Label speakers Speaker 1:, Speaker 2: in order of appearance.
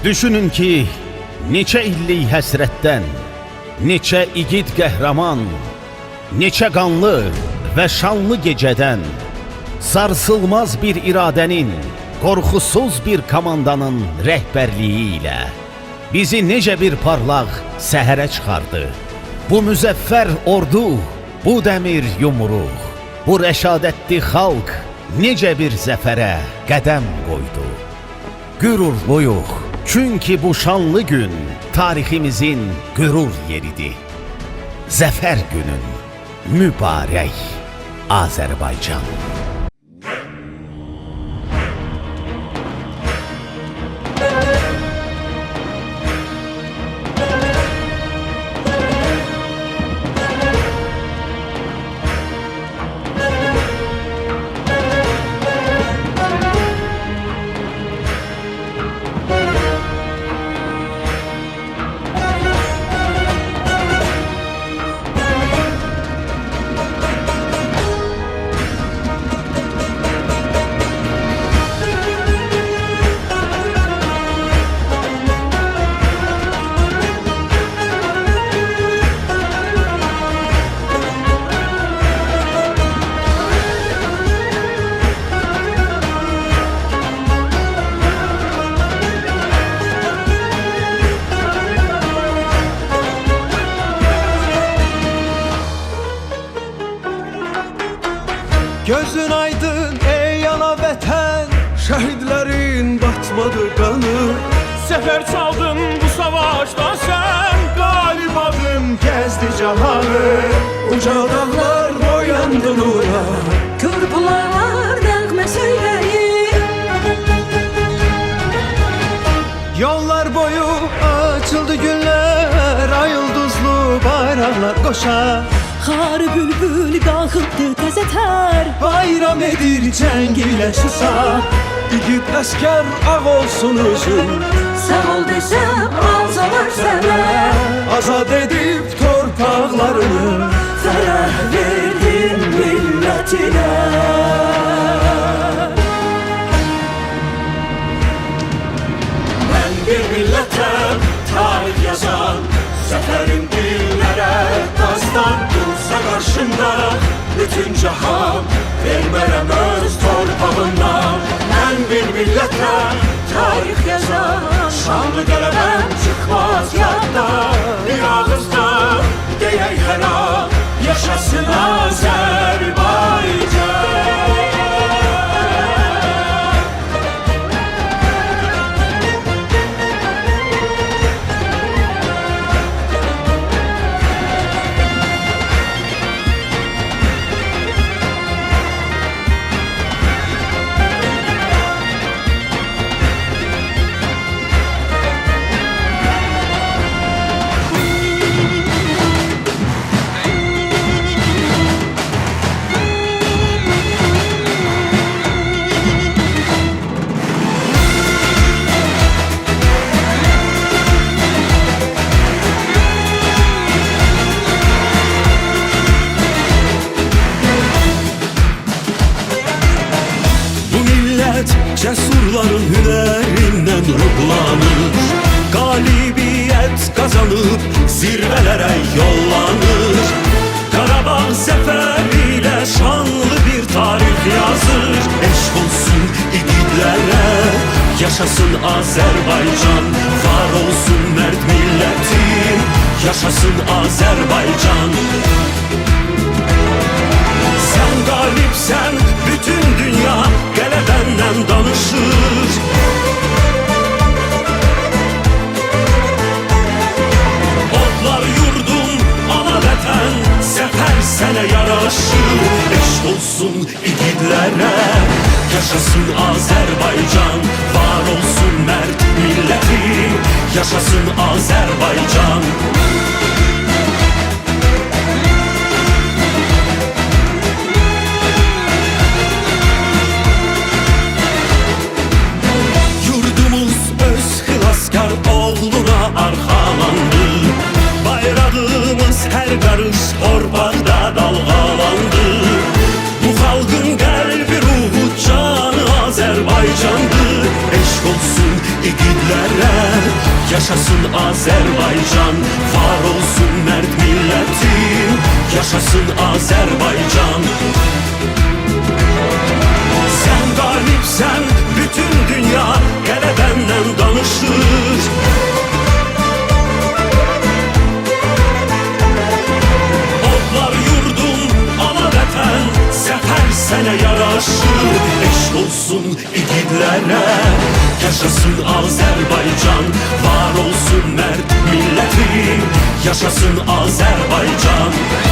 Speaker 1: Düşünün ki, neçə illik həsrətdən, neçə igid qəhrəman, neçə qanlı və şanlı gecədən, sarsılmaz bir iradənin, qorxusuz bir komandanın rəhbərliyi ilə bizi necə bir parlaq səhərə çıxardı. Bu müzəffər ordu, bu dəmir yumruq, bu rəşadətli xalq necə bir zəfərə qədəm qoydu. Qürurluyuq, çünki bu şanlı gün tariximizin qürur yeridir. Zəfər günün mübarək Azərbaycan.
Speaker 2: Gözün aydın ey ana vətən, şəhidlərin batmadı qanı.
Speaker 3: Sefer çaldın bu savaşta sen,
Speaker 2: Qalib adım gəzdi cahanı, uca dağlar boyandı nura.
Speaker 4: Körpülar nəğmə söyləyir,
Speaker 2: Yollar boyu açıldı günlər, ay ulduzlu bayraqlar qoşar.
Speaker 4: xarı bülbül qalxıbdı təzə tər.
Speaker 2: Bayram edir cəng ilə susar, igid əskər ağ olsun özün.
Speaker 4: Sağ ol desəm alsalar sənə,
Speaker 2: Azad edib torpaqlarını,
Speaker 4: fərəh verdin millətinə.
Speaker 3: ben bir millete tarih yazan, Zaferin dillere dastan, dursa karşında bütün cahan, vermərəm öz torpağından. Ben bir millete tarih yazan, şanlı qələbəm çıxmaz yadda. Bir ağızda deyək hər an, yaşasın Azərbaycan.
Speaker 2: Cesurların hünerinden ruhlanır, galibiyet kazanıp zirvelere yollanır. Karabağ zeferiyle şanlı bir tarih yazır. Eşk olsun igidlere, yaşasın Azerbaycan. Var olsun mert milletim, yaşasın Azerbaycan. Sen galipsen bütün dünya qələbəndən danışır. Odlar yurdum ana vətən, zəfər sənə yaraşır. Eşq olsun igidlərə, yaşasın Azərbaycan. Var olsun mərd millətim, yaşasın Azərbaycan. Oğluna arxalandı, bayrağımız hər qarış torpaqda dalğalandı. Bu xalqın qəlbi, ruhu, canı Azərbaycandır. Eşq olsun igidlərə,
Speaker 3: yaşasın Azerbaycan. Var olsun mert milletim, yaşasın Azerbaycan. Sen galipsen bütün dünya qələbənlə danışır. Odlar yurdum, ana vətən, zəfər sənə yaraşır. Eşq olsun igidlərə, yaşasın Azərbaycan. Var olsun mərd millətim, yaşasın Azərbaycan.